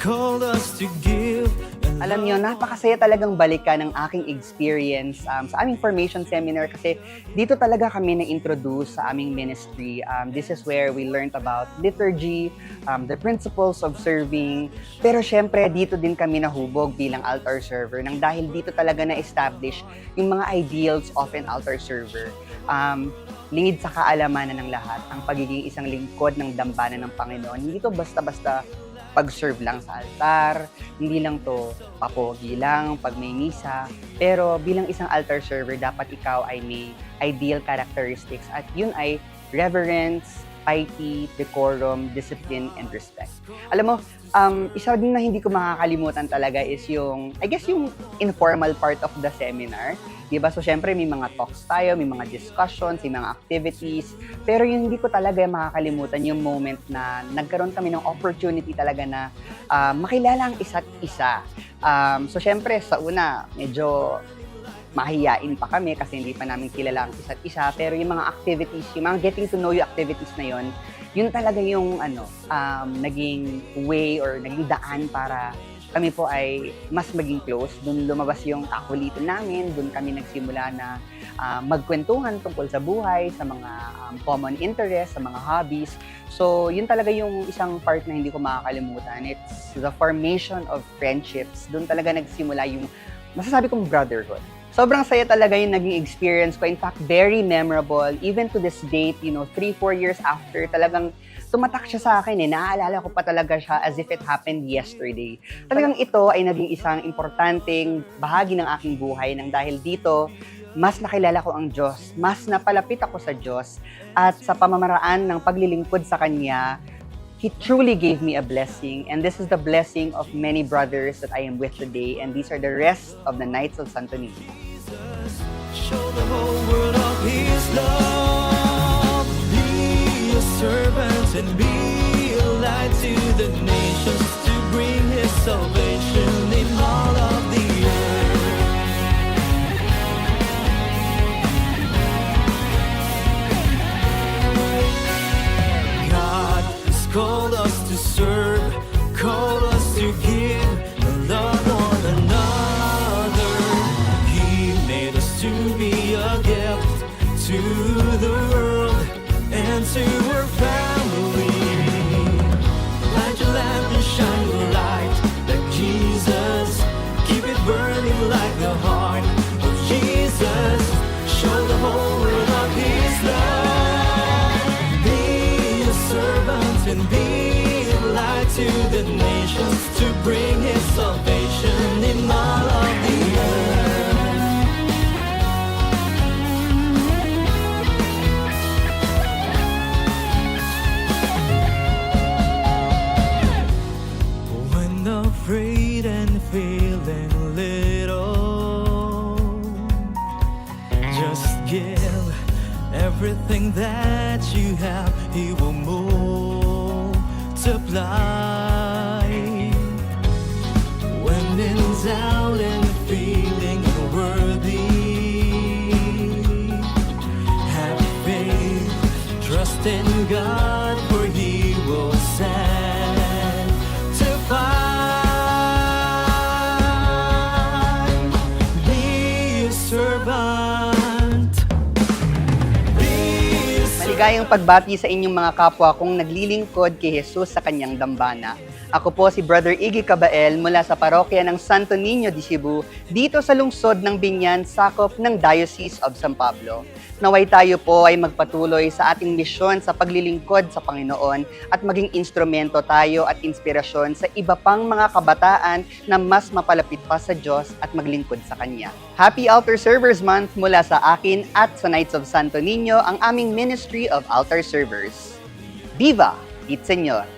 called us to give. Alam niyo, napakasaya talagang balikan ng aking experience sa aming formation seminar kasi dito talaga kami na-introduce sa aming ministry. This is where we learned about liturgy, the principles of serving. Pero syempre, dito din kami nahubog bilang altar server nang dahil dito talaga na-establish yung mga ideals of an altar server. Lingid sa kaalamanan ng lahat, ang pagiging isang lingkod ng dambana ng Panginoon. Hindi to basta-basta pag-serve lang sa altar, hindi lang to papogi lang pag may misa, pero bilang isang altar server, dapat ikaw ay may ideal characteristics at yun ay reverence, piety, decorum, discipline, and respect. Alam mo, isa din na hindi ko makakalimutan talaga is yung, I guess yung informal part of the seminar. Diba? So, syempre, may mga talks tayo, may mga discussions, may mga activities. Pero yung hindi ko talaga makakalimutan yung moment na nagkaroon kami ng opportunity talaga na makilala ang isa't isa. So, syempre, sa una, medyo mahihiyain pa kami kasi hindi pa namin kilala ang isa't isa. Pero yung mga activities, yung mga getting to know you activities na yun talaga yung naging way or naging daan para kami po ay mas maging close. Doon lumabas yung kakulitan namin, doon kami nagsimula na magkwentuhan tungkol sa buhay, sa mga common interests, sa mga hobbies. So, yun talaga yung isang part na hindi ko makakalimutan. It's the formation of friendships. Doon talaga nagsimula yung masasabi kong brotherhood. Sobrang saya talaga yung naging experience ko. In fact, very memorable. Even to this date, 3-4 years after, talagang tumatak siya sa akin eh. Naaalala ko pa talaga siya as if it happened yesterday. Talagang ito ay naging isang importanteng bahagi ng aking buhay nang dahil dito, mas nakilala ko ang Diyos, mas napalapit ako sa Diyos, at sa pamamaraan ng paglilingkod sa Kanya, He truly gave me a blessing, and this is the blessing of many brothers that I am with today, and these are the rest of the Knights of Santo Niño. Show the whole world of His love. Be a servant and be a light to the nations to bring His salvation in all of the earth. God has called us to serve, called us to give, and love one another. He made us to be a gift to the world and to our family. Light your lamp and shine your light like Jesus. Keep it burning like the heart of Jesus. Show the whole world of His love. Be a servant and be a light to the nations to bring His salvation in all of the earth. When afraid and feeling little, just give everything that you have. He will multiply. When in doubt and feeling unworthy, have faith, trust in God, for He will sanctify. Be a servant. Maligayang pagbati sa inyong mga kapwa kong naglilingkod kay Jesus sa kanyang dambana. Ako po si Brother Iggy Cabael mula sa parokya ng Santo Niño de Cebu, dito sa lungsod ng Biñan, sakop ng Diocese of San Pablo. Naway tayo po ay magpatuloy sa ating misyon sa paglilingkod sa Panginoon at maging instrumento tayo at inspirasyon sa iba pang mga kabataan na mas mapalapit pa sa Diyos at maglingkod sa Kanya. Happy Altar Servers Month mula sa akin at sa Knights of Santo Niño, ang aming Ministry of Altar Servers. Viva! It Señor!